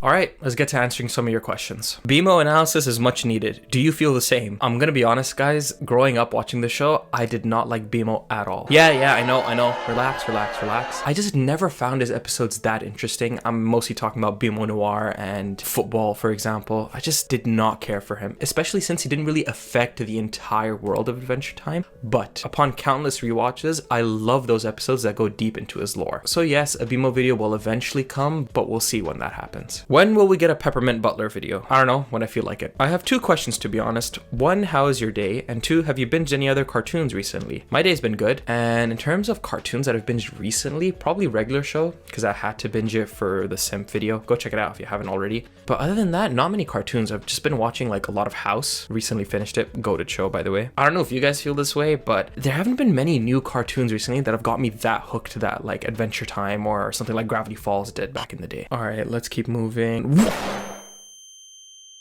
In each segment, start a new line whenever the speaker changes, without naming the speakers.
All right, let's get to answering some of your questions. BMO analysis is much needed. Do you feel the same? I'm gonna be honest, guys. Growing up watching the show, I did not like BMO at all. Yeah, I know. Relax. I just never found his episodes that interesting. I'm mostly talking about BMO Noir and football, for example. I just did not care for him, especially since he didn't really affect the entire world of Adventure Time. But upon countless rewatches, I love those episodes that go deep into his lore. So yes, a BMO video will eventually come, but we'll see when that happens. When will we get a Peppermint Butler video? I don't know, when I feel like it. I have two questions, to be honest. One, how is your day? And two, have you binged any other cartoons recently? My day's been good. And in terms of cartoons that I've binged recently, probably Regular Show, because I had to binge it for the Simp video. Go check it out if you haven't already. But other than that, not many cartoons. I've just been watching like a lot of House. Recently finished it. Goated show, by the way. I don't know if you guys feel this way, but there haven't been many new cartoons recently that have got me that hooked to that, like Adventure Time or something like Gravity Falls did back in the day. All right, let's keep moving.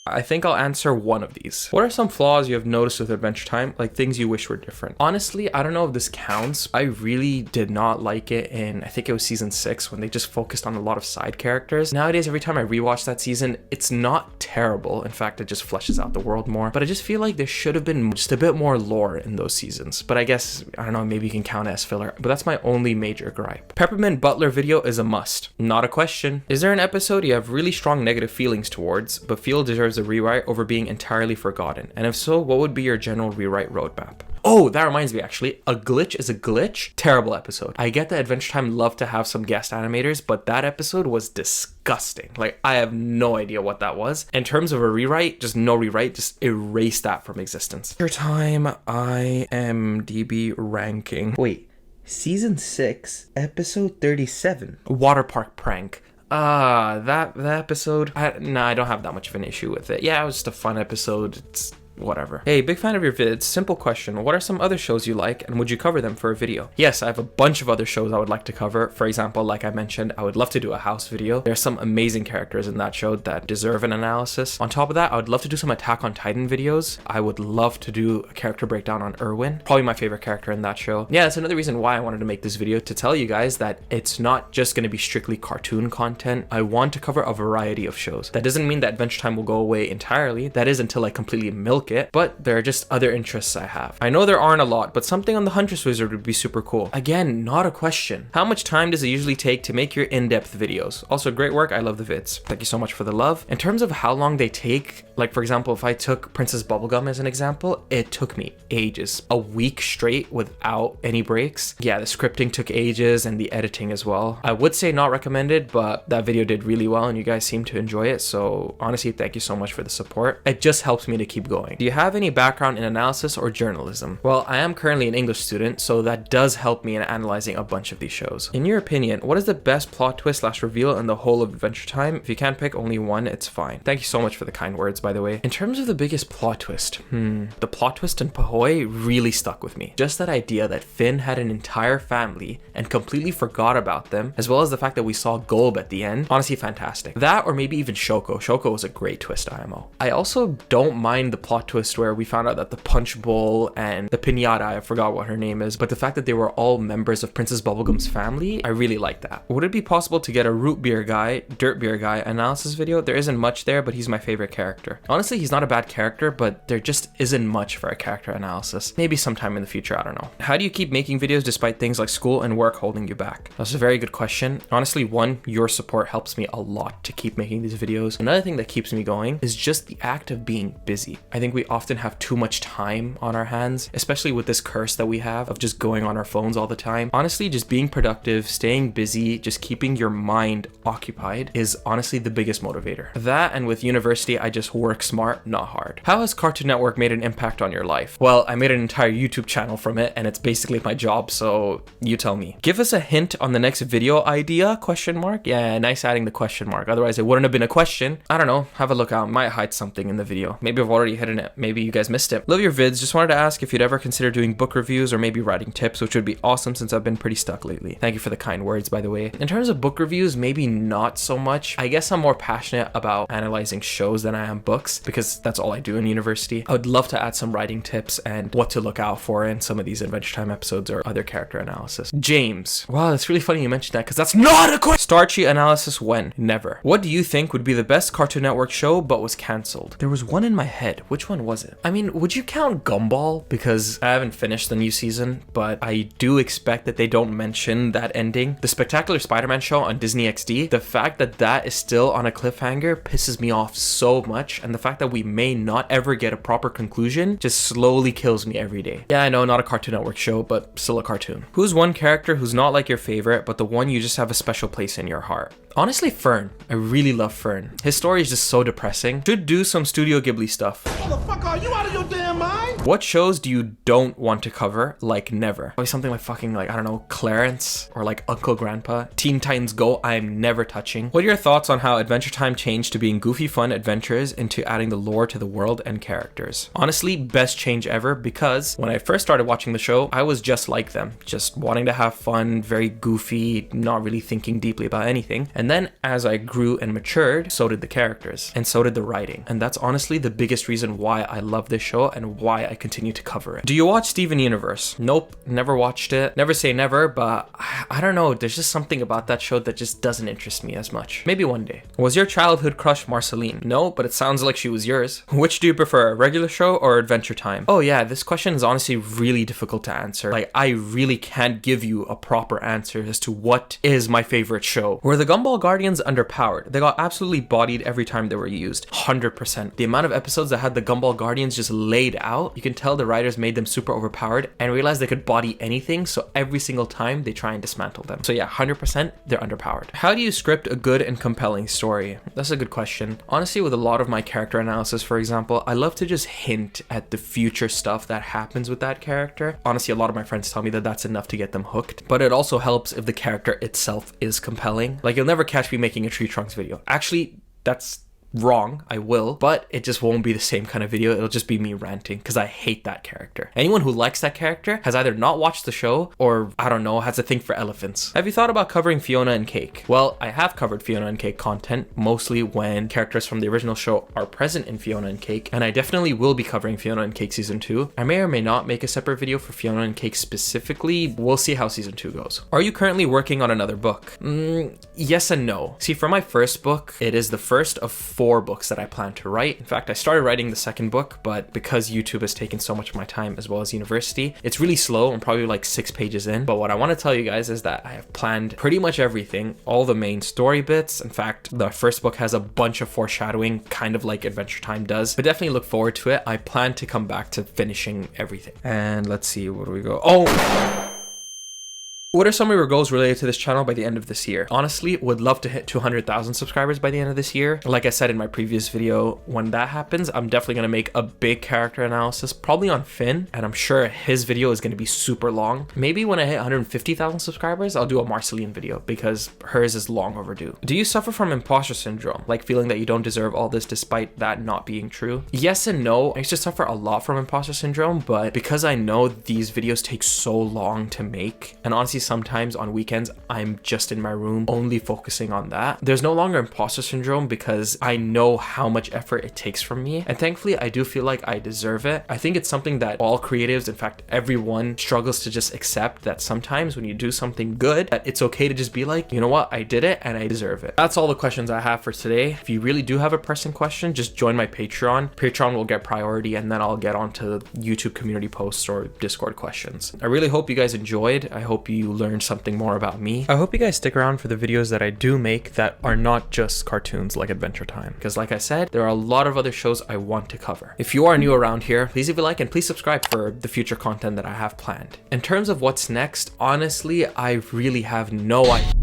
I think I'll answer one of these. What are some flaws you have noticed with Adventure Time? Like things you wish were different? Honestly, I don't know if this counts. I really did not like it in, I think it was season 6 when they just focused on a lot of side characters. Nowadays, every time I rewatch that season, it's not terrible. In fact, it just fleshes out the world more. But I just feel like there should have been just a bit more lore in those seasons. But I guess, I don't know, maybe you can count it as filler. But that's my only major gripe. Peppermint Butler video is a must. Not a question. Is there an episode you have really strong negative feelings towards, but feel deserves a rewrite over being entirely forgotten? And if so, what would be your general rewrite roadmap? Oh, that reminds me actually, A Glitch is a Glitch. Terrible episode. I get that Adventure Time loved to have some guest animators, but that episode was disgusting. Like, I have no idea what that was. In terms of a rewrite, just no rewrite, just erase that from existence. Adventure Time IMDb ranking. Wait, season 6, episode 37. Water Park Prank. That episode, I don't have that much of an issue with it. Yeah, it was just a fun episode. It's whatever. Hey, big fan of your vids. Simple question. What are some other shows you like and would you cover them for a video? Yes, I have a bunch of other shows I would like to cover. For example, like I mentioned, I would love to do a House video. There's some amazing characters in that show that deserve an analysis. On top of that, I would love to do some Attack on Titan videos. I would love to do a character breakdown on Erwin. Probably my favorite character in that show. Yeah, that's another reason why I wanted to make this video, to tell you guys that it's not just going to be strictly cartoon content. I want to cover a variety of shows. That doesn't mean that Adventure Time will go away entirely. That is until I completely milk it, but there are just other interests I have. I know there aren't a lot, but something on the Huntress Wizard would be super cool. Again, not a question. How much time does it usually take to make your in-depth videos? Also, great work. I love the vids. Thank you so much for the love. In terms of how long they take, like for example, if I took Princess Bubblegum as an example, it took me ages. A week straight without any breaks. Yeah, the scripting took ages and the editing as well. I would say not recommended, but that video did really well and you guys seem to enjoy it. So honestly, thank you so much for the support. It just helps me to keep going. Do you have any background in analysis or journalism? Well, I am currently an English student, so that does help me in analyzing a bunch of these shows. In your opinion, what is the best plot twist / reveal in the whole of Adventure Time? If you can't pick only one, it's fine. Thank you so much for the kind words, by the way. In terms of the biggest plot twist, the plot twist in Pahoy really stuck with me. Just that idea that Finn had an entire family and completely forgot about them, as well as the fact that we saw Golb at the end. Honestly, fantastic. That, or maybe even Shoko. Shoko was a great twist, IMO. I also don't mind the plot twist where we found out that the Punch Bowl and the Pinata, I forgot what her name is, but the fact that they were all members of Princess Bubblegum's family, I really like that. Would it be possible to get a Dirt Beer Guy analysis video? There isn't much there, but he's my favorite character. Honestly, he's not a bad character, but there just isn't much for a character analysis. Maybe sometime in the future, I don't know. How do you keep making videos despite things like school and work holding you back? That's a very good question. Honestly, one, your support helps me a lot to keep making these videos. Another thing that keeps me going is just the act of being busy. I think we often have too much time on our hands, especially with this curse that we have of just going on our phones all the time. Honestly, just being productive, staying busy, just keeping your mind occupied is honestly the biggest motivator. That, and with university, I just work smart, not hard. How has Cartoon Network made an impact on your life? Well, I made an entire YouTube channel from it, and it's basically my job, so you tell me. Give us a hint on the next video idea, question mark? Yeah, nice adding the question mark. Otherwise, it wouldn't have been a question. I don't know. Have a look out. Might hide something in the video. Maybe I've already hidden it it. Maybe you guys missed it. Love your vids. Just wanted to ask if you'd ever consider doing book reviews or maybe writing tips, which would be awesome since I've been pretty stuck lately. Thank you for the kind words, by the way. In terms of book reviews, maybe not so much. I guess I'm more passionate about analyzing shows than I am books because that's all I do in university. I would love to add some writing tips and what to look out for in some of these Adventure Time episodes or other character analysis. James. Wow, that's really funny you mentioned that because that's not a question. Starchy analysis when? Never. What do you think would be the best Cartoon Network show but was cancelled? There was one in my head. Which one was it? I mean, would you count Gumball? Because I haven't finished the new season, but I do expect that they don't mention that ending. The Spectacular Spider-Man show on Disney XD, the fact that that is still on a cliffhanger pisses me off so much, and the fact that we may not ever get a proper conclusion just slowly kills me every day. Yeah, I know, not a Cartoon Network show, but still a cartoon. Who's one character who's not like your favorite, but the one you just have a special place in your heart? Honestly, Fern. I really love Fern. His story is just so depressing. Should do some Studio Ghibli stuff.
Motherfucker, are you out of your damn mind?
What shows do you don't want to cover? Like never. Probably something like fucking like, I don't know, Clarence or like Uncle Grandpa. Teen Titans Go, I'm never touching. What are your thoughts on how Adventure Time changed to being goofy fun adventures into adding the lore to the world and characters? Honestly, best change ever because when I first started watching the show, I was just like them. Just wanting to have fun, very goofy, not really thinking deeply about anything. And then as I grew and matured, so did the characters and so did the writing. And that's honestly the biggest reason why I love this show and why I continue to cover it. Do you watch Steven Universe? Nope, never watched it. Never say never, but I don't know. There's just something about that show that just doesn't interest me as much. Maybe one day. Was your childhood crush Marceline? No, but it sounds like she was yours. Which do you prefer, a regular show or Adventure Time? Oh yeah, this question is honestly really difficult to answer. Like, I really can't give you a proper answer as to what is my favorite show. Were the Gumball Guardians underpowered? They got absolutely bodied every time they were used. 100%. The amount of episodes that had the Gumball Guardians just laid out, you can tell the writers made them super overpowered and realized they could body anything, so every single time they try and dismantle them. So yeah, 100% they're underpowered. How do you script a good and compelling story? That's a good question. Honestly, with a lot of my character analysis, for example, I love to just hint at the future stuff that happens with that character. Honestly, a lot of my friends tell me that that's enough to get them hooked, but it also helps if the character itself is compelling. Like, you'll never catch me making a Tree Trunks video. Actually, that's wrong. I will, but it just won't be the same kind of video. It'll just be me ranting because I hate that character. Anyone who likes that character has either not watched the show or, I don't know, has a thing for elephants. Have you thought about covering Fiona and Cake? Well, I have covered Fiona and Cake content, mostly when characters from the original show are present in Fiona and Cake, and I definitely will be covering Fiona and Cake season 2. I may or may not make a separate video for Fiona and Cake specifically. We'll see how season 2 goes. Are you currently working on another book? Yes and no. See, for my first book, it is the first of 4 books that I plan to write. In fact, I started writing the second book, but because YouTube has taken so much of my time as well as university, it's really slow. I'm probably like 6 pages in. But what I want to tell you guys is that I have planned pretty much everything, all the main story bits. In fact, the first book has a bunch of foreshadowing, kind of like Adventure Time does, but definitely look forward to it. I plan to come back to finishing everything. And let's see, where do we go? Oh! What are some of your goals related to this channel by the end of this year? Honestly, would love to hit 200,000 subscribers by the end of this year. Like I said in my previous video, when that happens, I'm definitely going to make a big character analysis, probably on Finn, and I'm sure his video is going to be super long. Maybe when I hit 150,000 subscribers, I'll do a Marceline video because hers is long overdue. Do you suffer from imposter syndrome, like feeling that you don't deserve all this despite that not being true? Yes and no. I used to suffer a lot from imposter syndrome, but because I know these videos take so long to make, and honestly, sometimes on weekends I'm just in my room only focusing on that, there's no longer imposter syndrome because I know how much effort it takes from me, and thankfully I do feel like I deserve it. I think it's something that all creatives, in fact everyone, struggles to just accept, that sometimes when you do something good, that it's okay to just be like, you know what, I did it and I deserve it. That's all the questions I have for today. If you really do have a pressing question, just join my Patreon will get priority, and then I'll get onto YouTube community posts or Discord questions. I really hope you guys enjoyed. I hope you learned something more about me. I hope you guys stick around for the videos that I do make that are not just cartoons like Adventure Time, because like I said, there are a lot of other shows I want to cover. If you are new around here, please leave a like and please subscribe for the future content that I have planned. In terms of what's next, honestly, I really have no idea.